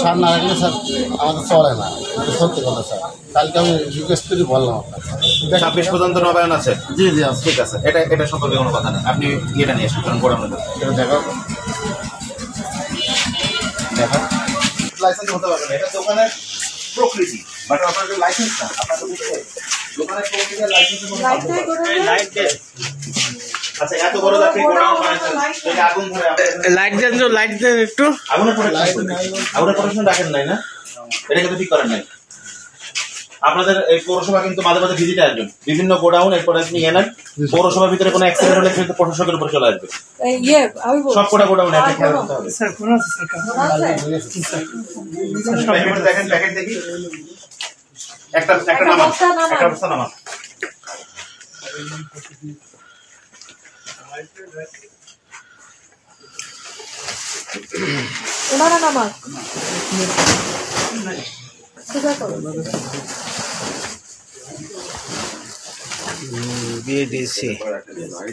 সার না রাখলে স্যার আমাদের চলে না, সত্যি কথা স্যার। কালকে আমি রিকোয়েস্ট করে বললাম আপনাকে। 26 পর্যন্ত নবায়ন আছে? জি জি আছে। ঠিক আছে, এটা সম্পর্কে কোনো কথা না, আপনি ইয়েটা নিয়ে এসেছেন গোডাউনে দেখো দেখা লাইসেন্স হতে পারবে না, এটা দোকানের প্রকৃতি, বাট আপনার লাইসেন্স না, আপনার তো বুঝতে দোকানের প্রকৃতি লাইসেন্সের কোনো আচ্ছা এত বড় আপনি গোডাউন বানাচ্ছেন, যদি আগুন ধরে লাইট দেন তো, লাইট দেন একটু। আগুনের প্রোটেকশন রাখেন নাই না, এটা কিন্তু ঠিক করেন নাই। আপনাদের এই পৌরসভা কিন্তু মাঝে মাঝে ভিজিটে আসবেন বিভিন্ন গোডাউন, এরপরে আপনি এনার পৌরসভার ভিতরে কোনো অ্যাক্সিডেন্ট হলে কিন্তু প্রশাসকের উপর চলে আসবে। সব কটা গোডাউনে আপনি খেয়াল করতে হবে। দেখেন প্যাকেট দেখি, একটা নামান, একটা বস্তা নামান। ওনারা নামাজ বিএডিসি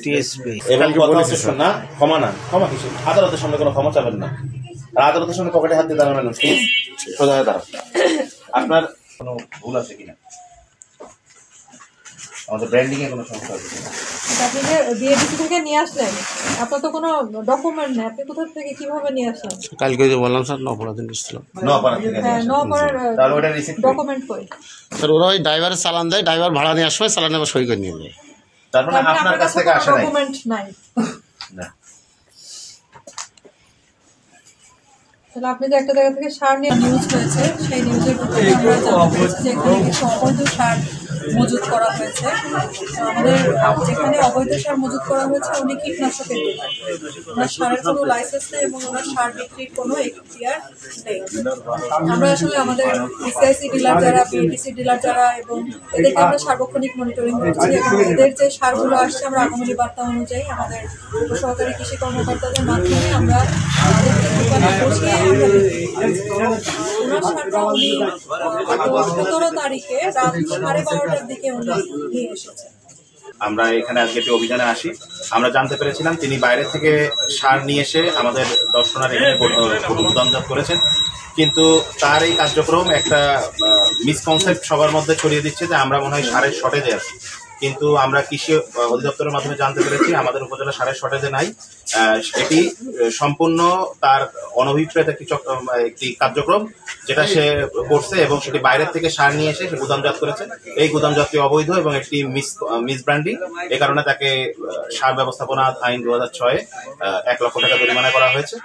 টিএসপি এবং কথা হচ্ছে না, ক্ষমা না, ক্ষমা কিছু আদালতের সামনে কোনো ক্ষমা চাবেন না, আর আদালতের সামনে পকেটে হাত দিয়ে দাঁড়াবেন না, সোজা হয়ে দাঁড়ান। আপনার কোনো ভুল আছে কিনা, আমাদের ব্র্যান্ডিং এ কোনো সমস্যা আছে কিনা? আপনি যে বিএডিসি থেকে নিয়ে আসলেন, আপনার তো কোনো ডকুমেন্ট নেই, আপনি কোথা থেকে কিভাবে নিয়ে আসলেন? কালকে যে বললাম স্যার নপাড়া দিন এসেছিলাম। নপাড়া থেকে তাহলে ওটা রিসিপ্ট ডকুমেন্ট কই? স্যার ওরা ওই ড্রাইভারের চালান দেয়, ড্রাইভার ভাড়া নিয়ে আসবে, চালানে আবার সই করে নিয়ে যায়। তার মানে আপনার কাছ থেকে আসে নাই? ডকুমেন্ট নাই। না, তাহলে আপনি যে একটা জায়গা থেকে সার নিয়ে নিউজ হয়েছে, সেই নিউজের ভিত্তিতে আমরা জানতে পেরেছি যে এখানে কিছু অবৈধ সার মজুত করা হয়েছে। আমাদের যেখানে অবৈধ সার মজুত করা হয়েছে উনি কীটনাশকের দোকান, ওনার সারের কোনো লাইসেন্স নেই এবং ওনার সার বিক্রির কোনো এখতিয়ার নেই। আমরা আসলে আমাদের বিসিআইসি ডিলার যারা, বিএডিসি ডিলার যারা, এবং এদেরকে আমরা সার্বক্ষণিক মনিটরিং করছি এবং এদের যে সারগুলো আসছে আমরা আগমনী বার্তা অনুযায়ী আমাদের উপসহকারী কৃষি কর্মকর্তাদের মাধ্যমে আমরা আমাদেরকে দোকানে বসিয়ে ওনার সারটা উনি 17 তারিখে রাত 12:30টার দিকে উনি নিয়ে এসেছেন। আমরা এখানে আজকে একটি অভিযানে আসি, আমরা জানতে পেরেছিলাম তিনি বাইরে থেকে সার নিয়ে এসে আমাদের দর্শনার এখানে গুদামজাত করেছেন, কিন্তু তার এই কার্যক্রম একটা মিসকনসেপ্ট সবার মধ্যে ছড়িয়ে দিচ্ছে যে আমরা মনে হয় সারের শর্টেজে আছি, কিন্তু আমরা কৃষি অধিদপ্তরের মাধ্যমে জানতে পেরেছি আমাদের উপজেলা সারের শর্টেজে নাই। এটি সম্পূর্ণ তার অনভিপ্রেত একটি কার্যক্রম যেটা সে করছে এবং সেটি বাইরের থেকে সার নিয়ে এসে সে গুদামজাত করেছে। এই গুদামজাতটি অবৈধ এবং একটি মিসব্র্যান্ডিং, এই কারণে তাকে সার ব্যবস্থাপনা আইন 2006 1 লক্ষ টাকা জরিমানা করা হয়েছে।